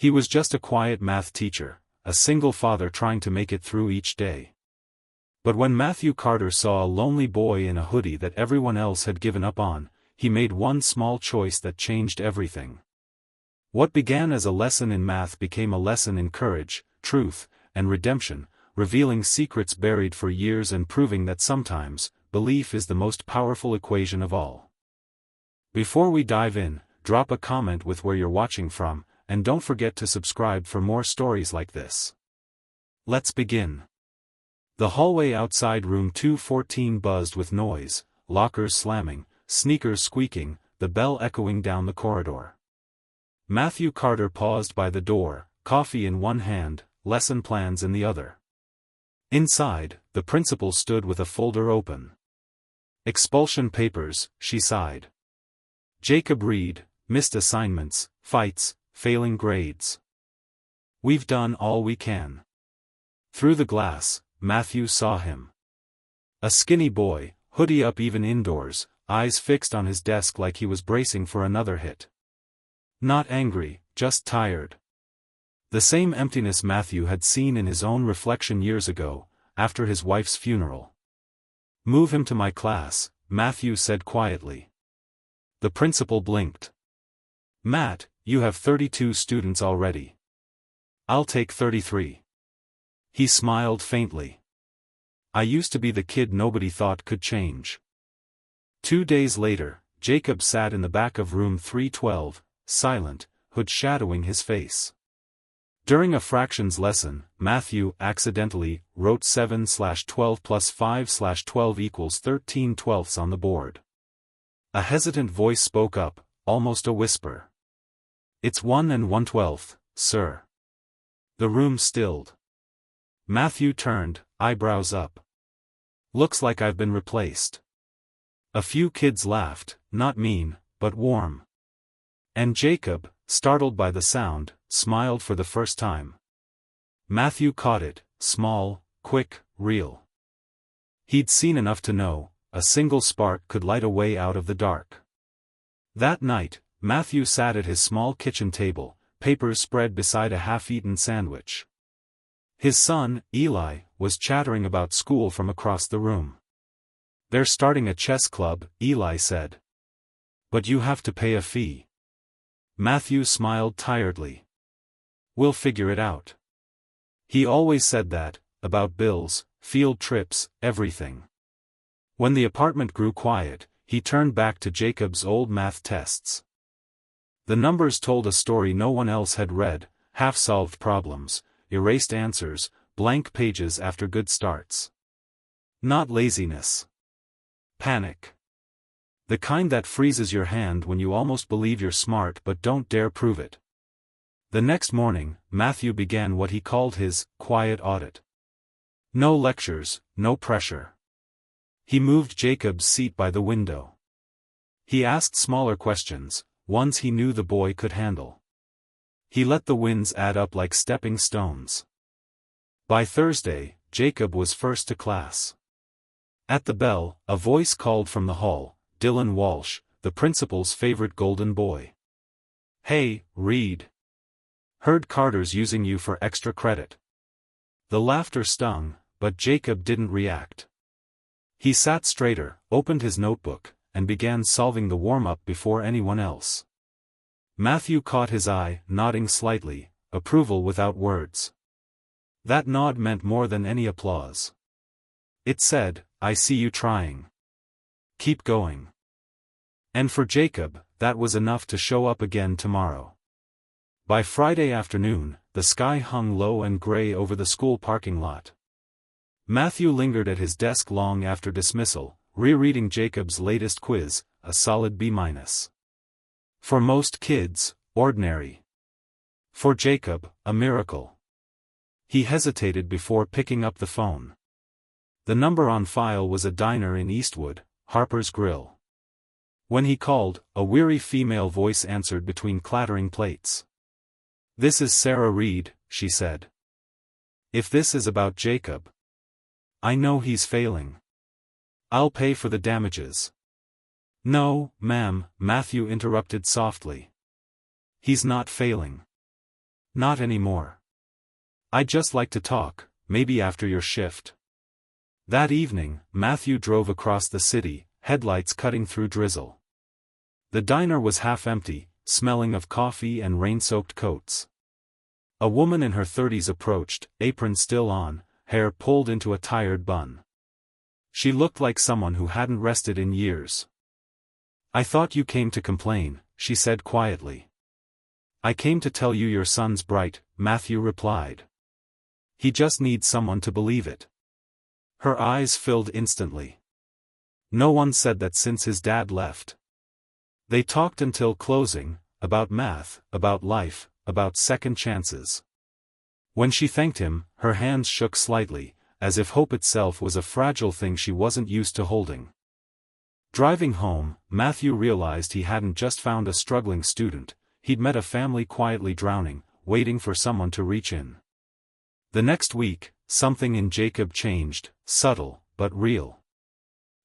He was just a quiet math teacher, a single father trying to make it through each day. But when Matthew Carter saw a lonely boy in a hoodie that everyone else had given up on, he made one small choice that changed everything. What began as a lesson in math became a lesson in courage, truth, and redemption, revealing secrets buried for years and proving that sometimes, belief is the most powerful equation of all. Before we dive in, drop a comment with where you're watching from, and don't forget to subscribe for more stories like this. Let's begin. The hallway outside room 214 buzzed with noise, lockers slamming, sneakers squeaking, the bell echoing down the corridor. Matthew Carter paused by the door, coffee in one hand, lesson plans in the other. Inside, the principal stood with a folder open. Expulsion papers, she sighed. Jacob Reed, missed assignments, fights, failing grades. We've done all we can. Through the glass, Matthew saw him. A skinny boy, hoodie up even indoors, eyes fixed on his desk like he was bracing for another hit. Not angry, just tired. The same emptiness Matthew had seen in his own reflection years ago, after his wife's funeral. Move him to my class, Matthew said quietly. The principal blinked. Matt, you have 32 students already. I'll take 33. He smiled faintly. I used to be the kid nobody thought could change. 2 days later, Jacob sat in the back of room 312, silent, hood shadowing his face. During a fractions lesson, Matthew accidentally wrote 7/12 plus 5/12 equals 13/12 on the board. A hesitant voice spoke up, almost a whisper. It's 1 1/12, sir. The room stilled. Matthew turned, eyebrows up. Looks like I've been replaced. A few kids laughed, not mean, but warm. And Jacob, startled by the sound, smiled for the first time. Matthew caught it, small, quick, real. He'd seen enough to know, a single spark could light a way out of the dark. That night, Matthew sat at his small kitchen table, papers spread beside a half-eaten sandwich. His son, Eli, was chattering about school from across the room. They're starting a chess club, Eli said. But you have to pay a fee. Matthew smiled tiredly. We'll figure it out. He always said that, about bills, field trips, everything. When the apartment grew quiet, he turned back to Jacob's old math tests. The numbers told a story no one else had read, half-solved problems, erased answers, blank pages after good starts. Not laziness. Panic. The kind that freezes your hand when you almost believe you're smart but don't dare prove it. The next morning, Matthew began what he called his quiet audit. No lectures, no pressure. He moved Jacob's seat by the window. He asked smaller questions, ones he knew the boy could handle. He let the wins add up like stepping stones. By Thursday, Jacob was first to class. At the bell, a voice called from the hall, Dylan Walsh, the principal's favorite golden boy. Hey, Reed. Heard Carter's using you for extra credit. The laughter stung, but Jacob didn't react. He sat straighter, opened his notebook, and began solving the warm-up before anyone else. Matthew caught his eye, nodding slightly, approval without words. That nod meant more than any applause. It said, I see you trying. Keep going. And for Jacob, that was enough to show up again tomorrow. By Friday afternoon, the sky hung low and gray over the school parking lot. Matthew lingered at his desk long after dismissal, rereading Jacob's latest quiz, a solid B-. For most kids, ordinary. For Jacob, a miracle. He hesitated before picking up the phone. The number on file was a diner in Eastwood, Harper's Grill. When he called, a weary female voice answered between clattering plates. This is Sarah Reed, she said. If this is about Jacob. I know he's failing. I'll pay for the damages. No, ma'am, Matthew interrupted softly. He's not failing. Not anymore. I'd just like to talk, maybe after your shift. That evening, Matthew drove across the city, headlights cutting through drizzle. The diner was half empty, smelling of coffee and rain-soaked coats. A woman in her 30s approached, apron still on, hair pulled into a tired bun. She looked like someone who hadn't rested in years. "I thought you came to complain," she said quietly. "I came to tell you your son's bright," Matthew replied. "He just needs someone to believe it." Her eyes filled instantly. No one said that since his dad left. They talked until closing, about math, about life, about second chances. When she thanked him, her hands shook slightly, as if hope itself was a fragile thing she wasn't used to holding. Driving home, Matthew realized he hadn't just found a struggling student, he'd met a family quietly drowning, waiting for someone to reach in. The next week, something in Jacob changed, subtle, but real.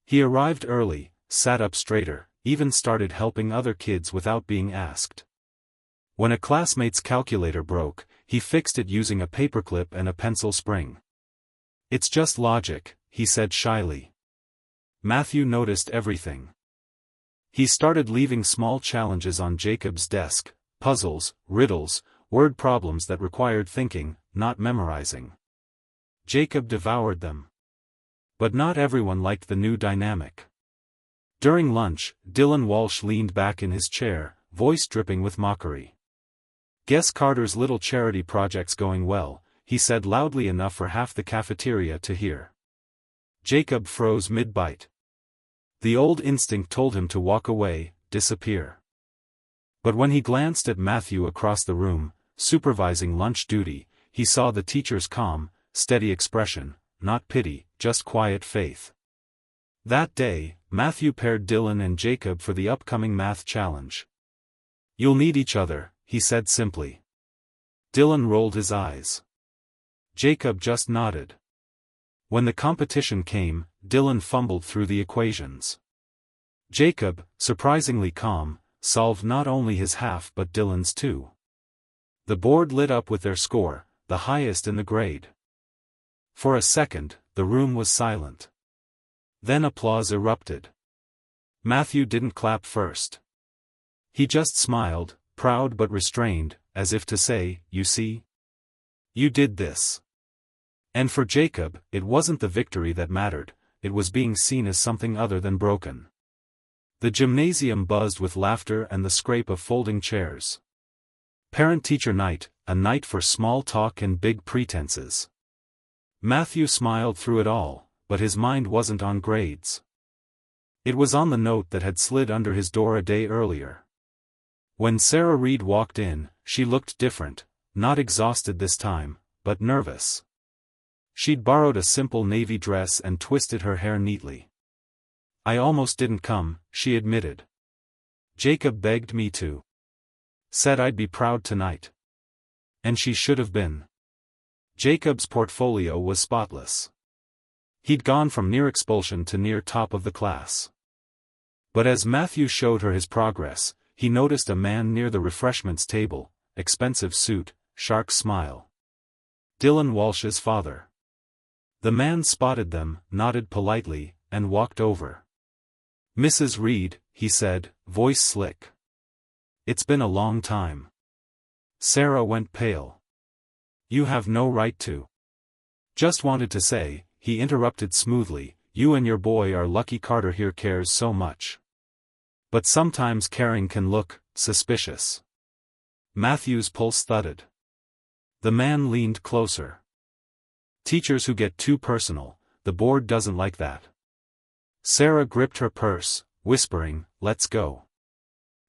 He arrived early, sat up straighter, even started helping other kids without being asked. When a classmate's calculator broke, he fixed it using a paperclip and a pencil spring. "It's just logic," he said shyly. Matthew noticed everything. He started leaving small challenges on Jacob's desk, puzzles, riddles, word problems that required thinking, not memorizing. Jacob devoured them. But not everyone liked the new dynamic. During lunch, Dylan Walsh leaned back in his chair, voice dripping with mockery. "Guess Carter's little charity project's going well," he said loudly enough for half the cafeteria to hear. Jacob froze mid-bite. The old instinct told him to walk away, disappear. But when he glanced at Matthew across the room, supervising lunch duty, he saw the teacher's calm, steady expression, not pity, just quiet faith. That day, Matthew paired Dylan and Jacob for the upcoming math challenge. "You'll need each other," he said simply. Dylan rolled his eyes. Jacob just nodded. When the competition came, Dylan fumbled through the equations. Jacob, surprisingly calm, solved not only his half but Dylan's too. The board lit up with their score, the highest in the grade. For a second, the room was silent. Then applause erupted. Matthew didn't clap first. He just smiled, proud but restrained, as if to say, "You see? You did this." And for Jacob, it wasn't the victory that mattered, it was being seen as something other than broken. The gymnasium buzzed with laughter and the scrape of folding chairs. Parent-teacher night, a night for small talk and big pretenses. Matthew smiled through it all, but his mind wasn't on grades. It was on the note that had slid under his door a day earlier. When Sarah Reed walked in, she looked different, not exhausted this time, but nervous. She'd borrowed a simple navy dress and twisted her hair neatly. "I almost didn't come," she admitted. "Jacob begged me to. Said I'd be proud tonight." And she should have been. Jacob's portfolio was spotless. He'd gone from near expulsion to near top of the class. But as Matthew showed her his progress, he noticed a man near the refreshments table, expensive suit, shark smile. Dylan Walsh's father. The man spotted them, nodded politely, and walked over. "Mrs. Reed," he said, voice slick. "It's been a long time." Sarah went pale. "You have no right to." "Just wanted to say," he interrupted smoothly, "you and your boy are lucky Carter here cares so much. But sometimes caring can look suspicious." Matthew's pulse thudded. The man leaned closer. "Teachers who get too personal, the board doesn't like that." Sarah gripped her purse, whispering, "Let's go."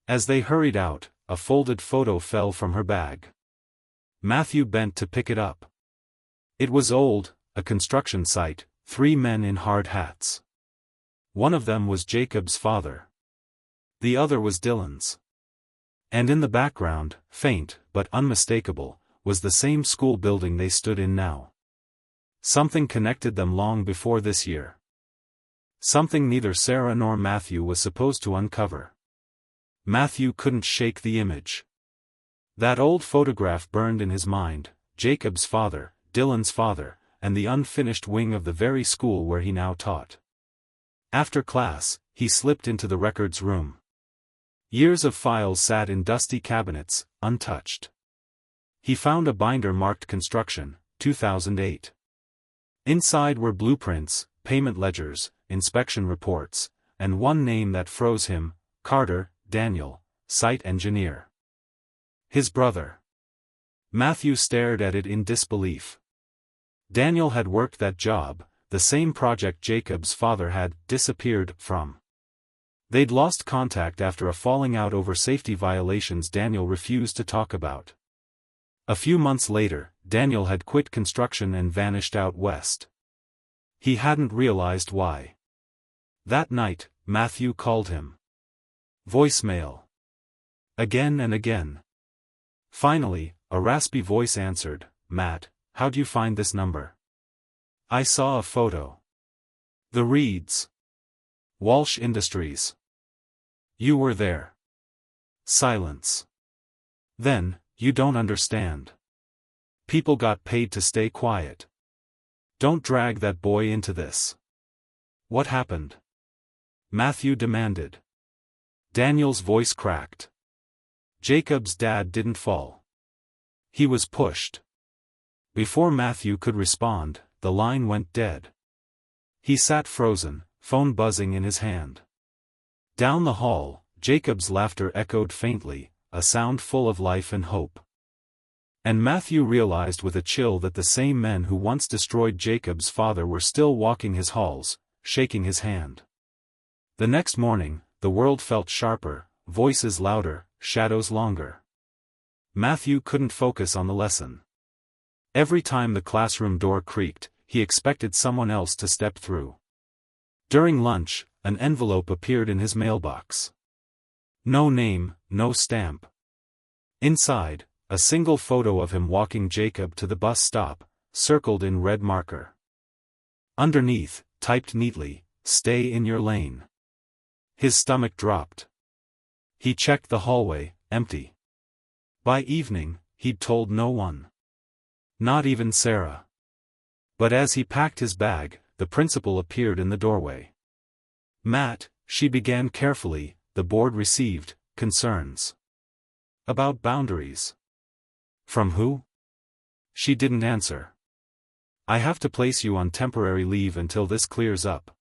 As they hurried out, a folded photo fell from her bag. Matthew bent to pick it up. It was old, a construction site, 3 men in hard hats. One of them was Jacob's father. The other was Dylan's. And in the background, faint, but unmistakable, was the same school building they stood in now. Something connected them long before this year. Something neither Sarah nor Matthew was supposed to uncover. Matthew couldn't shake the image. That old photograph burned in his mind, Jacob's father, Dylan's father, and the unfinished wing of the very school where he now taught. After class, he slipped into the records room. Years of files sat in dusty cabinets, untouched. He found a binder marked Construction, 2008. Inside were blueprints, payment ledgers, inspection reports, and one name that froze him, Carter, Daniel, site engineer. His brother. Matthew stared at it in disbelief. Daniel had worked that job, the same project Jacob's father had disappeared from. They'd lost contact after a falling out over safety violations Daniel refused to talk about. A few months later, Daniel had quit construction and vanished out west. He hadn't realized why. That night, Matthew called him. Voicemail. Again and again. Finally, a raspy voice answered, "Matt, how'd you find this number?" "I saw a photo." "The Reeds. Walsh Industries. You were there." Silence. "Then, you don't understand. People got paid to stay quiet. Don't drag that boy into this." "What happened?" Matthew demanded. Daniel's voice cracked. "Jacob's dad didn't fall. He was pushed." Before Matthew could respond, the line went dead. He sat frozen, phone buzzing in his hand. Down the hall, Jacob's laughter echoed faintly, a sound full of life and hope. And Matthew realized with a chill that the same men who once destroyed Jacob's father were still walking his halls, shaking his hand. The next morning, the world felt sharper, voices louder, shadows longer. Matthew couldn't focus on the lesson. Every time the classroom door creaked, he expected someone else to step through. During lunch, an envelope appeared in his mailbox. No name, no stamp. Inside, a single photo of him walking Jacob to the bus stop, circled in red marker. Underneath, typed neatly, "Stay in your lane." His stomach dropped. He checked the hallway, empty. By evening, he'd told no one. Not even Sarah. But as he packed his bag, the principal appeared in the doorway. "Matt," she began carefully, "the board received concerns about boundaries." "From who?" She didn't answer. "I have to place you on temporary leave until this clears up."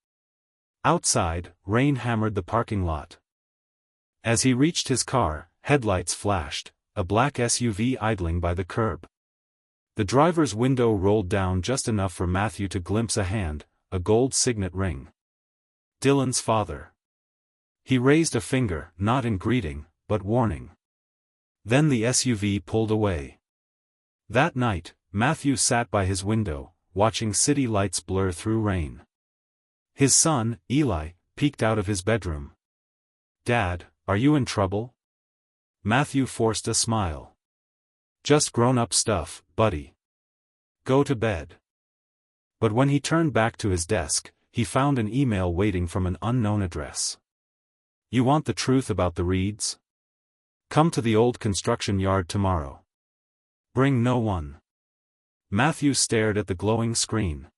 Outside, rain hammered the parking lot. As he reached his car, headlights flashed, a black SUV idling by the curb. The driver's window rolled down just enough for Matthew to glimpse a hand, a gold signet ring. Dylan's father. He raised a finger, not in greeting, but warning. Then the SUV pulled away. That night, Matthew sat by his window, watching city lights blur through rain. His son, Eli, peeked out of his bedroom. "Dad, are you in trouble?" Matthew forced a smile. "Just grown-up stuff, buddy. Go to bed." But when he turned back to his desk, he found an email waiting from an unknown address. "You want the truth about the Reeds? Come to the old construction yard tomorrow. Bring no one." Matthew stared at the glowing screen.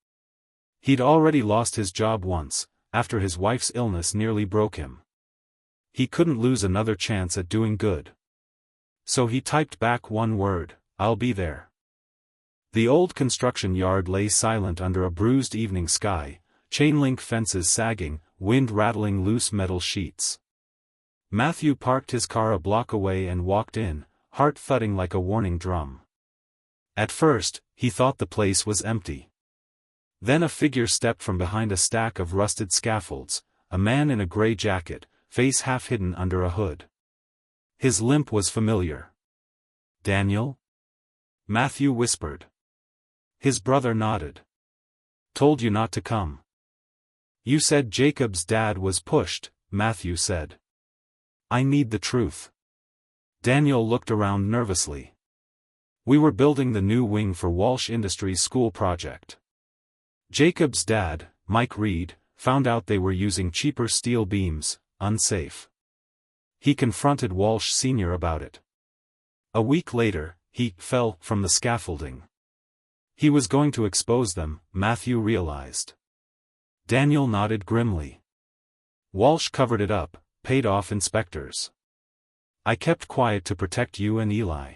He'd already lost his job once, after his wife's illness nearly broke him. He couldn't lose another chance at doing good. So he typed back one word, "I'll be there." The old construction yard lay silent under a bruised evening sky, chain-link fences sagging, wind rattling loose metal sheets. Matthew parked his car a block away and walked in, heart thudding like a warning drum. At first, he thought the place was empty. Then a figure stepped from behind a stack of rusted scaffolds, a man in a gray jacket, face half hidden under a hood. His limp was familiar. "Daniel?" Matthew whispered. His brother nodded. "Told you not to come." "You said Jacob's dad was pushed," Matthew said. "I need the truth." Daniel looked around nervously. "We were building the new wing for Walsh Industries' school project. Jacob's dad, Mike Reed, found out they were using cheaper steel beams, unsafe. He confronted Walsh Sr. about it. A week later, he fell from the scaffolding. He was going to expose them, Matthew realized. Daniel nodded grimly. Walsh covered it up, paid off inspectors. I kept quiet to protect you and Eli.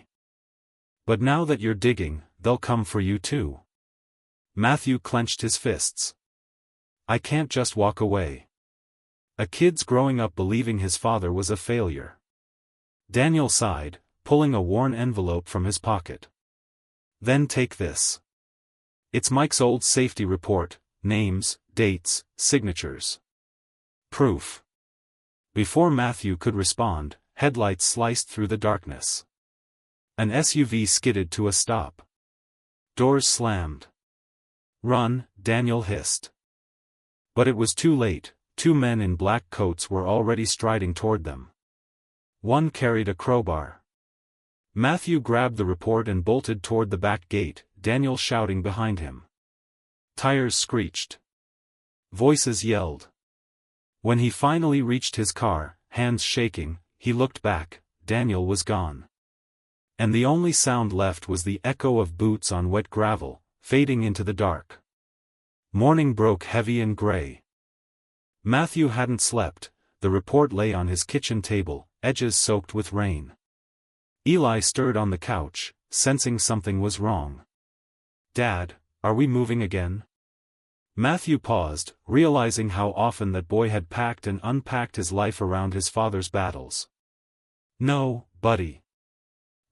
But now that you're digging, they'll come for you too. Matthew clenched his fists. I can't just walk away. A kid's growing up believing his father was a failure. Daniel sighed, pulling a worn envelope from his pocket. Then take this. It's Mike's old safety report, names, dates, signatures. Proof. Before Matthew could respond, headlights sliced through the darkness. An SUV skidded to a stop. Doors slammed. Run, Daniel hissed. But it was too late. Two men in black coats were already striding toward them. One carried a crowbar. Matthew grabbed the report and bolted toward the back gate, Daniel shouting behind him. Tires screeched. Voices yelled. When he finally reached his car, hands shaking, he looked back. Daniel was gone. And the only sound left was the echo of boots on wet gravel, fading into the dark. Morning broke heavy and gray. Matthew hadn't slept. The report lay on his kitchen table, edges soaked with rain. Eli stirred on the couch, sensing something was wrong. Dad, are we moving again? Matthew paused, realizing how often that boy had packed and unpacked his life around his father's battles. No, buddy.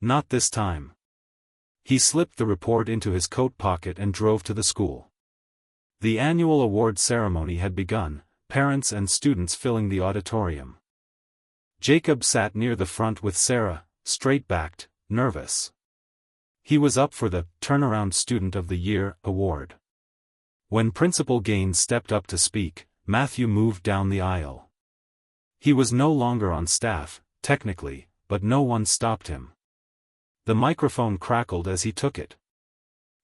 Not this time. He slipped the report into his coat pocket and drove to the school. The annual award ceremony had begun, parents and students filling the auditorium. Jacob sat near the front with Sarah, straight-backed, nervous. He was up for the Turnaround Student of the Year award. When Principal Gaines stepped up to speak, Matthew moved down the aisle. He was no longer on staff, technically, but no one stopped him. The microphone crackled as he took it.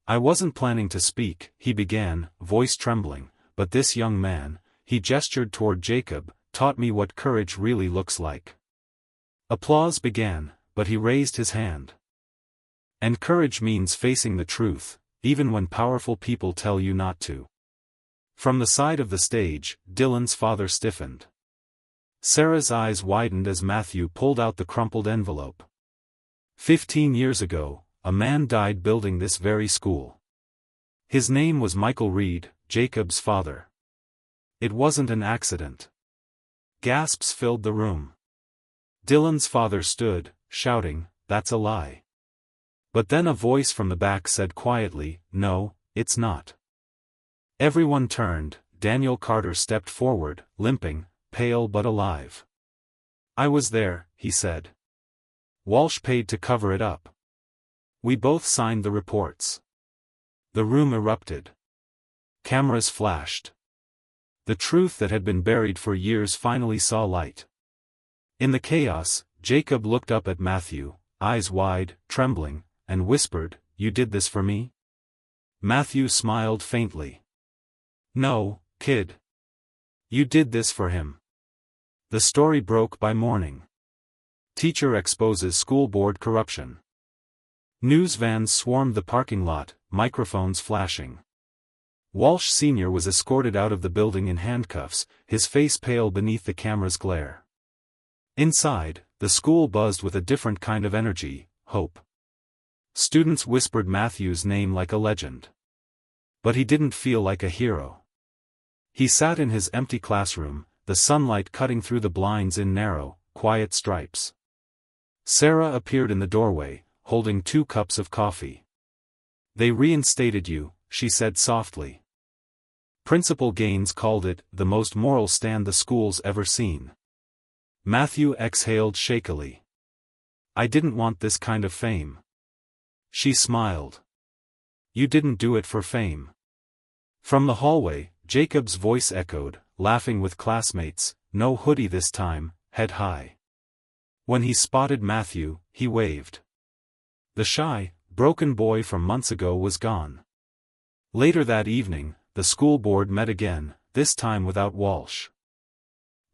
I wasn't planning to speak, he began, voice trembling, but this young man, he gestured toward Jacob, taught me what courage really looks like. Applause began, but he raised his hand. And courage means facing the truth, even when powerful people tell you not to. From the side of the stage, Dylan's father stiffened. Sarah's eyes widened as Matthew pulled out the crumpled envelope. 15 years ago, a man died building this very school. His name was Michael Reed, Jacob's father. It wasn't an accident. Gasps filled the room. Dylan's father stood, shouting, "That's a lie." But then a voice from the back said quietly, "No, it's not." Everyone turned. Daniel Carter stepped forward, limping, pale but alive. "I was there," he said. "Walsh paid to cover it up. We both signed the reports." The room erupted. Cameras flashed. The truth that had been buried for years finally saw light. In the chaos, Jacob looked up at Matthew, eyes wide, trembling, and whispered, "You did this for me?" Matthew smiled faintly. "No, kid. You did this for him." The story broke by morning. Teacher exposes school board corruption. News vans swarmed the parking lot, microphones flashing. Walsh Sr. was escorted out of the building in handcuffs, his face pale beneath the camera's glare. Inside, the school buzzed with a different kind of energy, hope. Students whispered Matthew's name like a legend. But he didn't feel like a hero. He sat in his empty classroom, the sunlight cutting through the blinds in narrow, quiet stripes. Sarah appeared in the doorway, holding 2 cups of coffee. "They reinstated you," she said softly. Principal Gaines called it the most moral stand the school's ever seen. Matthew exhaled shakily. "I didn't want this kind of fame." She smiled. "You didn't do it for fame." From the hallway, Jacob's voice echoed, laughing with classmates, no hoodie this time, head high. When he spotted Matthew, he waved. The shy, broken boy from months ago was gone. Later that evening, the school board met again, this time without Walsh.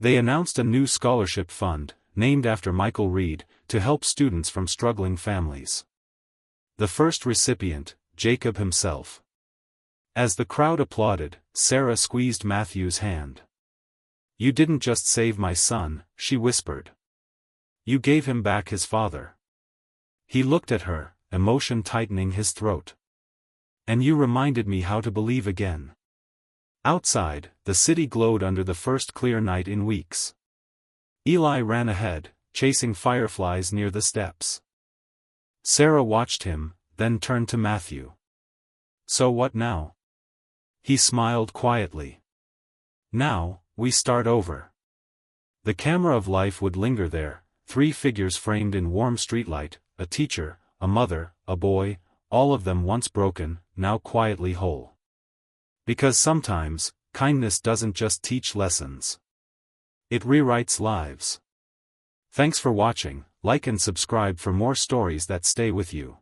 They announced a new scholarship fund, named after Michael Reed, to help students from struggling families. The first recipient, Jacob himself. As the crowd applauded, Sarah squeezed Matthew's hand. "You didn't just save my son," she whispered. "You gave him back his father." He looked at her, emotion tightening his throat. "And you reminded me how to believe again." Outside, the city glowed under the first clear night in weeks. Eli ran ahead, chasing fireflies near the steps. Sarah watched him, then turned to Matthew. "So what now?" He smiled quietly. "Now, we start over." The camera of life would linger there, 3 figures framed in warm streetlight, a teacher, a mother, a boy, all of them once broken, now quietly whole. Because sometimes, kindness doesn't just teach lessons. It rewrites lives. Thanks for watching, like and subscribe for more stories that stay with you.